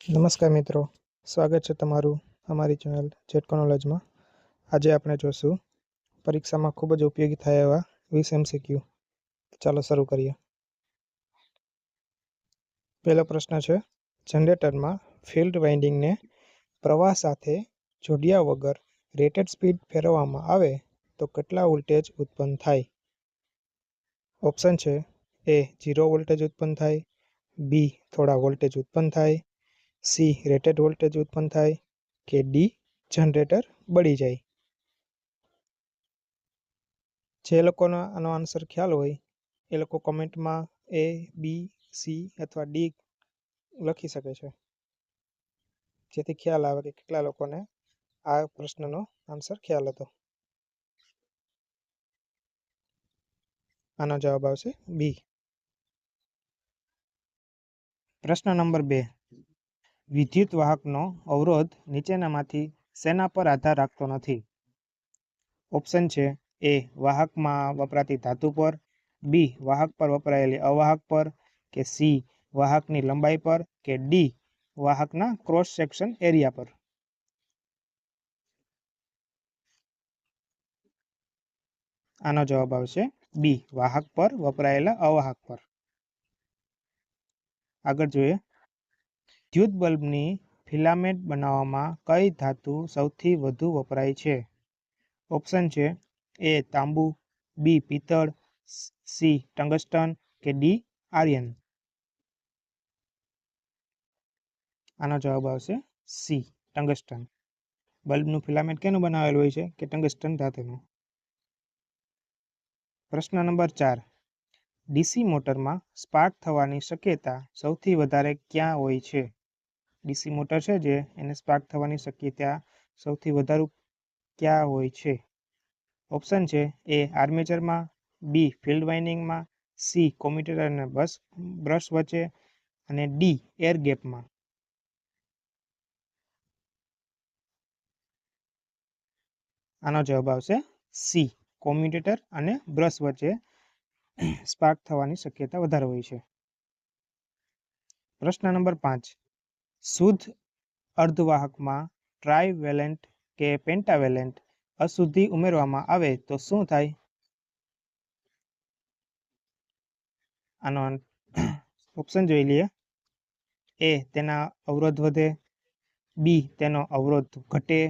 નમસ્કાર મિત્રો, સ્વાગત છે તમારું અમારી ચેનલ જેટકો નોલેજમાં. આજે આપણે જોશું પરીક્ષામાં ખૂબ જ ઉપયોગી થાય એવા 20 MCQ. ચાલો શરૂ કરીએ. પહેલો પ્રશ્ન છે, જનરેટરમાં ફિલ્ડ વાઇન્ડિંગને પ્રવાહ સાથે જોડ્યા વગર રેટેડ સ્પીડ ફેરવવામાં આવે તો કેટલા વોલ્ટેજ ઉત્પન્ન થાય? ઓપ્શન છે એ 0 વોલ્ટેજ ઉત્પન્ન થાય, બી થોડા વોલ્ટેજ ઉત્પન્ન થાય, સી રેટેડ વોલ્ટેજ ઉત્પન્ન થાય કે ડી જનરેટર બળી જાય. જે લોકોનો આનો આન્સર ખ્યાલ હોય એ લોકો કોમેન્ટમાં એ, બી, સી અથવા ડી લખી શકે છે, જેથી ખ્યાલ આવે કે કેટલા લોકોને આ પ્રશ્નનો આન્સર ખ્યાલ હતો. આનો જવાબ આવશે બી. પ્રશ્ન નંબર 2, વિદ્યુત વાહકનો અવરોધ નીચેનામાંથી શેના પર આધાર રાખતો નથી? ઓપ્શન છે એ વાહકમાં વપરાતી ધાતુ પર, બી વાહક પર વપરાયેલી અવાહક પર, કે સી વાહકની લંબાઈ પર, કે ડી વાહકના ક્રોસ સેક્શન એરિયા પર. આનો જવાબ આવશે બી વાહક પર વપરાયેલા અવાહક પર. આગળ જોઈએ, વિદ્યુત બલ્બની ફિલામેન્ટ બનાવવામાં કઈ ધાતુ સૌથી વધુ વપરાય છે? ઓપ્શન છે એ તાંબુ, બી પિત્તળ, સી ટંગસ્ટન કે ડી આર્યન. આનો જવાબ આવશે સી ટંગસ્ટન. બલ્બનું ફિલામેન્ટ કેનું બનાવેલું હોય છે કે ટંગસ્ટન ધાતુનું. પ્રશ્ન નંબર 4, ડીસી મોટરમાં સ્પાર્ક થવાની શક્યતા સૌથી વધારે ક્યાં હોય છે? ડીસી મોટર છે જે એને સ્પાર્ક થવાની શક્યતા સૌથી વધારે ક્યાં હોય છે? ઓપ્શન છે એ આર્મેચરમાં, બી ફિલ્ડ વાઇન્ડિંગમાં, સી કોમ્યુટેટર અને બ્રશ વચ્ચે અને ડી એર ગેપમાં. આનો જવાબ આવશે સી કોમ્યુટેટર અને બ્રશ વચ્ચે સ્પાર્ક થવાની શક્યતા વધારે હોય છે. પ્રશ્ન નંબર 5, શુદ્ધ અર્ધવાહકમાં ટ્રાઇવેલેન્ટ કે પેન્ટાવેલેન્ટ અશુદ્ધિ ઉમેરવામાં આવે તો શું થાય? આનો ઓપ્શન જોઈ લઈએ. એ તેના અવરોધ વધે, બી તેનો અવરોધ ઘટે,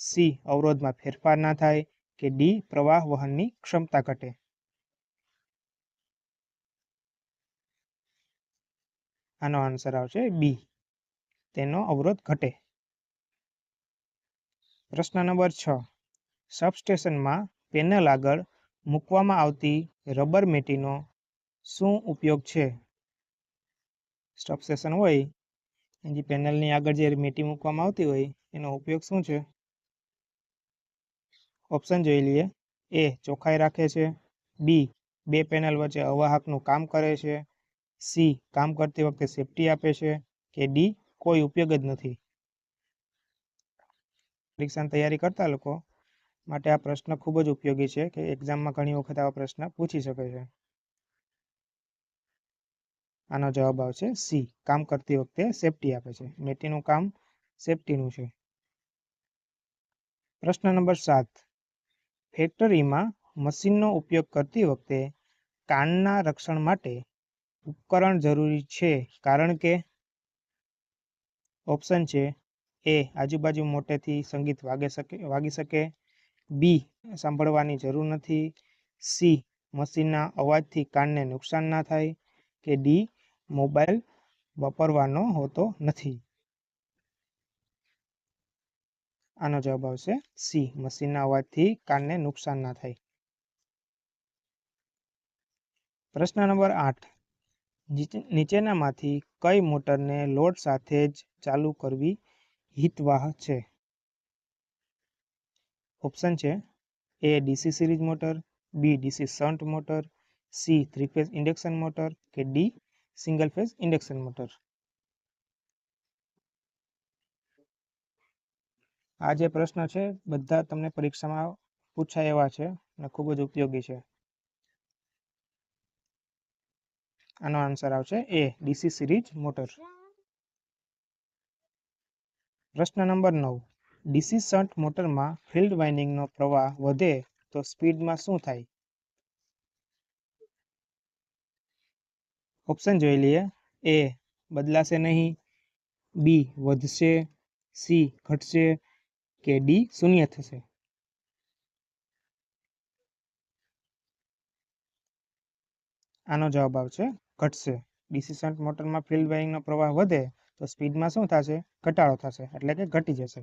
સી અવરોધમાં ફેરફાર ના થાય કે ડી પ્રવાહ વહનની ક્ષમતા ઘટે. આનો આન્સર આવશે બી તેનો અવરોધ ઘટે. પ્રશ્ન નંબર 6, સબસ્ટેશનમાં પેનલ આગળ મૂકવામાં આવતી રબર મેટીનો શું ઉપયોગ છે? સબસ્ટેશન હોય એની પેનલની આગળ જે મેટી મૂકવામાં આવતી હોય એનો ઉપયોગ શું છે? ઓપ્શન જોઈ લઈએ. એ ચોખ્ખાઈ રાખે છે, બી બે પેનલ વચ્ચે અવાહકનું કામ કરે છે, સી કામ કરતી વખતે સેફટી આપે છે, કે ડી કોઈ ઉપયોગ જ નથી. પરીક્ષાની તૈયારી કરતા લોકો માટે આ પ્રશ્ન ખૂબ જ ઉપયોગી છે કે એક્ઝામમાં ઘણી વખત આવા પ્રશ્ન પૂછી શકે છે. આનો જવાબ આવશે સી કામ કરતી વખતે સેફટી આપે છે. મેટીનું કામ સેફટીનું છે. પ્રશ્ન નંબર 7, ફેક્ટરીમાં મશીનનો ઉપયોગ કરતી વખતે કાનના રક્ષણ માટે ઉપકરણ જરૂરી છે કારણ કે? ઓપ્શન છે એ આજુબાજુ મોટેથી સંગીત વાગી શકે, બી સાંભળવાની જરૂર નથી, સી મશીનના અવાજથી કાનને નુકસાન ના થાય, કે ડી મોબાઈલ વાપરવાનો હોતો નથી. આનો જવાબ આવશે સી મશીનના અવાજથી કાનને નુકસાન ના થાય. પ્રશ્ન નંબર 8, નીચેનામાંથી કઈ મોટરને લોડ સાથે જ ચાલુ કરવી હિતવાહ છે? ઓપ્શન છે A DC series motor, B DC shunt motor, C 3 phase induction motor, કે D single phase induction motor. આ જે પ્રશ્ન છે બધા તમને પરીક્ષામાં પૂછાય એવા છે અને ખૂબ જ ઉપયોગી છે. આનો આન્સર આવશે એ ડીસી સિરીઝ મોટર. પ્રશ્ન નંબર 9. ડીસી શન્ટ મોટરમાં ફિલ્ડ વાઇન્ડિંગનો પ્રવાહ વધે તો સ્પીડમાં શું થાય? ઓપ્શન જોઈ લઈએ. એ બદલાશે નહીં, બી વધશે, સી ઘટશે કે ડી શૂન્ય થશે. આનો જવાબ આવશે ઘટશે. ડીસી શન્ટ મોટરમાં ફિલ્ડ વાઇન્ડિંગનો પ્રવાહ વધે તો સ્પીડમાં શું થશે? ઘટાડો થશે, એટલે કે ઘટી જશે.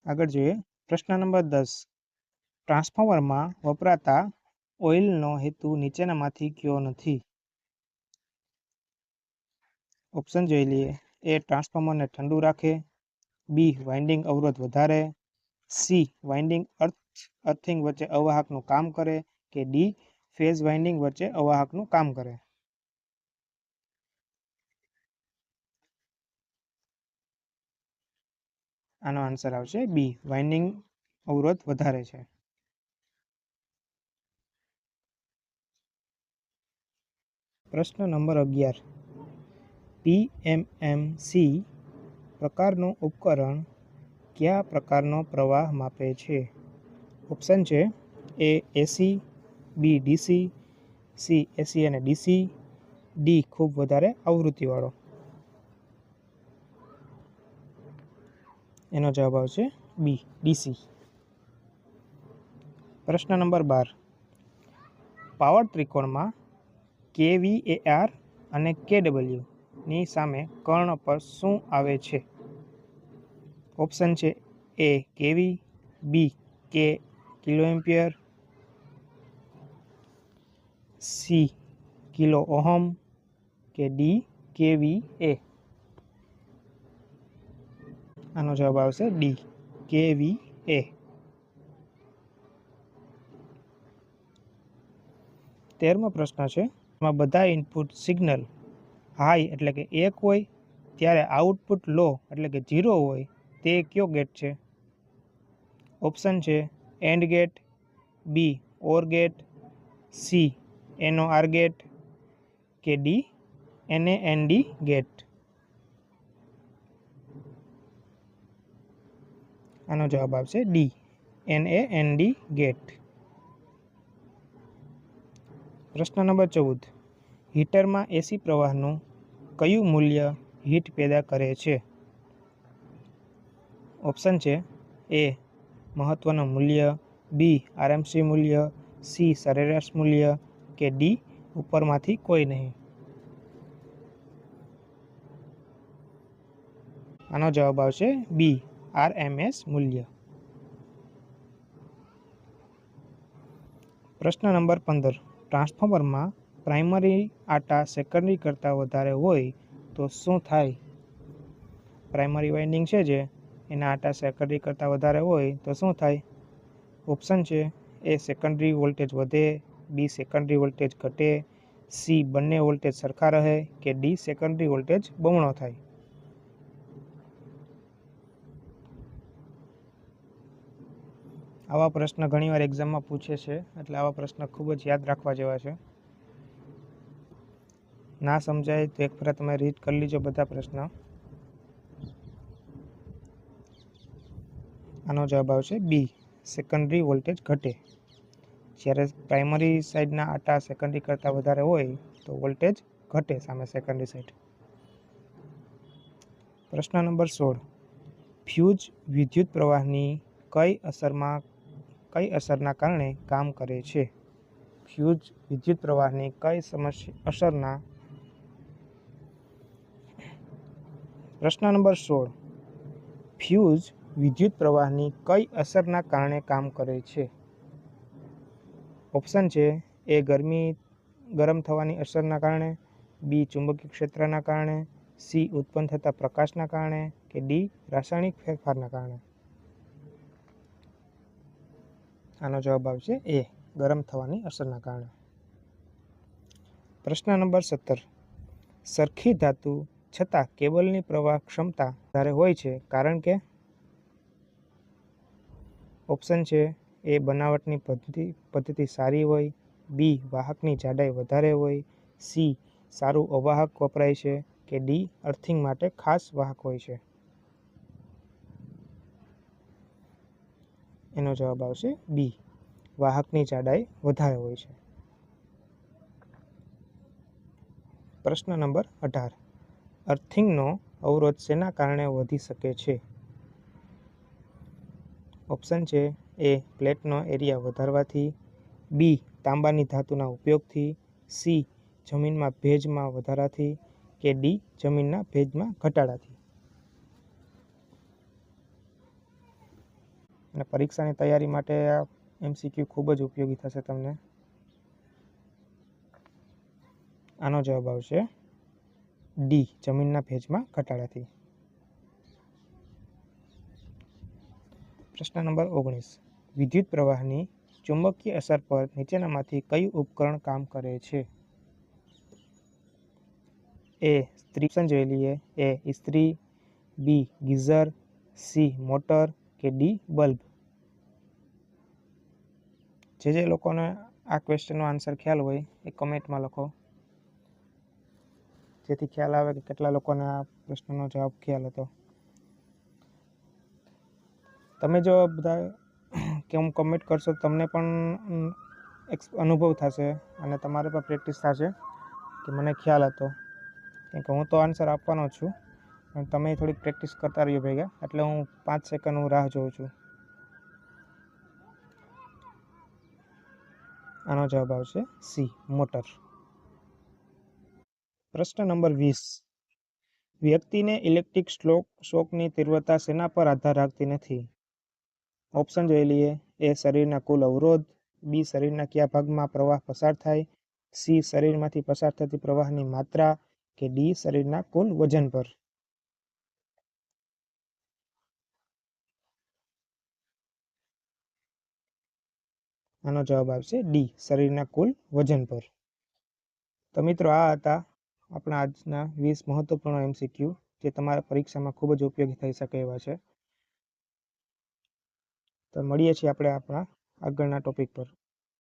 આગળ જોઈએ. પ્રશ્ન નંબર 10. ટ્રાન્સફોર્મરમાં વપરાતા ઓઇલનો હેતુ નીચેનામાંથી કયો નથી? ઓપ્શન જોઈ લઈએ. એ ટ્રાન્સફોર્મરને ઠંડુ રાખે, બી વાઇન્ડિંગ અવરોધ વધારે, સી વાઇન્ડિંગ અર્થિંગ વચ્ચે અવાહકનું કામ કરે કે ડી ફેઝ વાઇન્ડિંગ વચ્ચે અવાહકનું કામ કરે. આનો આન્સર આવશે બી વાઇન્ડિંગ અવરોધ વધારે છે. પ્રશ્ન નંબર 11. પીએમએમસી પ્રકારનું ઉપકરણ કયા પ્રકારનો પ્રવાહ માપે છે? ઓપ્શન છે. એ એસી, બી ડીસી, સી એસી અને ડીસી, ડી ખૂબ વધારે આવૃત્તિવાળો. એનો જવાબ આવશે બી ડીસી. પ્રશ્ન નંબર 12. પાવર ત્રિકોણમાં કેવીએઆર અને કેડબલ્યુ ની સામે કર્ણ પર શું આવે છે? ઓપ્શન છે. એ કેવી, બી કે kilo ampere, C kilo ohm કે ડી કેવીએ. આનો જવાબ આવશે ડી કેવીએ. 13મો પ્રશ્ન છે. એમાં બધા ઇનપુટ સિગ્નલ હાઈ એટલે કે 1 હોય ત્યારે આઉટપુટ લો એટલે કે 0 હોય તે કયો ગેટ છે? ઓપ્શન છે. AND gate, B OR gate, C NOR gate કે ડી એનએનડી ગેટ. આનો જવાબ આવશે ડી એનએનડી ગેટ. પ્રશ્ન નંબર 14. હીટરમાં એસી પ્રવાહનું કયું મૂલ્ય હીટ પેદા કરે છે? ઓપ્શન છે. એ મહત્વનું મૂલ્ય, બી આરએમસી મૂલ્ય, સી સરેરાશ મૂલ્ય કે ડી ઉપરમાંથી કોઈ નહીં. આનો જવાબ આવશે બી આરએમએસ મૂલ્ય. પ્રશ્ન નંબર 15. ટ્રાન્સફોર્મરમાં પ્રાઇમરી આટા સેકન્ડરી કરતાં વધારે હોય તો શું થાય? પ્રાઇમરી વાઇન્ડિંગ છે જે એના આટા સેકન્ડરી કરતાં વધારે હોય તો શું થાય? ઓપ્શન છે. એ સેકન્ડરી વોલ્ટેજ વધે, બી સેકન્ડરી વોલ્ટેજ ઘટે, સી બંને વોલ્ટેજ સરખા રહે કે ડી સેકન્ડરી વોલ્ટેજ બમણો થાય. આવા પ્રશ્ન ઘણીવાર એક્ઝામમાં પૂછે છે, એટલે આવા પ્રશ્ન ખૂબ જ યાદ રાખવા જેવા છે. ના સમજાય તો એક ફેરા તમે રીડ કરી લીજો બધા પ્રશ્ન. આનો જવાબ આવશે બી સેકન્ડરી વોલ્ટેજ ઘટે. જ્યારે પ્રાઇમરી સાઈડના આટા સેકન્ડરી કરતાં વધારે હોય તો વોલ્ટેજ ઘટે સામે સેકન્ડરી સાઈડ. પ્રશ્ન નંબર 16. ફ્યુઝ વિદ્યુત પ્રવાહની કઈ અસરના કારણે કામ કરે છે? ફ્યુઝ વિદ્યુત પ્રવાહની કઈ અસરના. પ્રશ્ન નંબર 16. ફ્યુઝ વિદ્યુત પ્રવાહની કઈ અસરના કારણે કામ કરે છે? ઓપ્શન છે. એ ગરમ થવાની અસરના કારણે, બી ચુંબકીય ક્ષેત્રના કારણે, સી ઉત્પન્ન થતા પ્રકાશના કારણે કે ડી રાસાયણિક ફેરફારના કારણે. આનો જવાબ આવશે એ ગરમ થવાની અસરના કારણે. પ્રશ્ન નંબર 17. સરખી ધાતુ છતાં કેબલની પ્રવાહ ક્ષમતા વધારે હોય છે કારણ કે. ઓપ્શન છે. એ બનાવટની પદ્ધતિ સારી હોય, બી વાહકની જાડાઈ વધારે હોય, સી સારું અવાહક વપરાય છે કે ડી અર્થિંગ માટે ખાસ વાહક હોય છે? એનો જવાબ આવશે બી, વાહકની જાડાઈ વધારે હોય છે. પ્રશ્ન નંબર 18. અર્થિંગનો અવરોધ શેના કારણે વધી શકે છે? ઓપ્શન છે એ પ્લેટનો એરિયા વધારવાથી, બી તાંબાની ધાતુના ઉપયોગથી, સી જમીનમાં ભેજમાં વધારાથી કે ડી જમીનના ભેજમાં ઘટાડાથી. અને પરીક્ષાની તૈયારી માટે આ MCQ ખૂબ જ ઉપયોગી થશે તમને. આનો જવાબ આવશે ડી જમીનના ભેજમાં ઘટાડાથી. પ્રશ્ન નંબર 19. વિદ્યુત પ્રવાહની ચુંબકીય અસર પર નીચેનામાંથી કયું ઉપકરણ કામ કરે છે? એ ઇસ્ત્રી. ઓપ્શન જોઈ લઈએ. એ ઇસ્ત્રી, બી ગીઝર, સી મોટર કે ડી બલ્બ. જે લોકોને આ ક્વેશ્ચનનો આન્સર ખ્યાલ હોય એ કમેન્ટમાં લખો, જેથી ખ્યાલ આવે કે કેટલા લોકોને આ પ્રશ્નનો જવાબ ખ્યાલ હતો. તમે જો બધા કેમ કમેન્ટ કરશો તમને પણ અનુભવ થશે અને તમારે પણ પ્રેક્ટિસ થશે કે મને ખ્યાલ હતો. કેમ કે હું તો આન્સર આપવાનો છું, પણ તમે થોડીક પ્રેક્ટિસ કરતા રહીએ ભેગા, એટલે હું 5 સેકન્ડ હું રાહ જોઉં છું. આનો જવાબ આવશે સી મોટર. પ્રશ્ન નંબર 20. વ્યક્તિને ઇલેક્ટ્રિક શોકની તીવ્રતા શેના પર આધાર રાખતી નથી? ઓપ્શન જોઈ લઈએ. એ શરીરના કુલ અવરોધ, બી શરીરના કયા ભાગમાં પ્રવાહ પસાર થાય, સી શરીરમાંથી પસાર થતી પ્રવાહની માત્રા કે ડી શરીરના કુલ વજન પર. આનો જવાબ આવશે ડી શરીરના કુલ વજન પર. તો મિત્રો આ હતા આપણા આજના 20 મહત્વપૂર્ણ MCQ જે તમારા પરીક્ષામાં ખૂબ જ ઉપયોગી થઈ શકે એવા છે. તો મળીએ છીએ આપણે આપણા આગળના ટોપિક પર.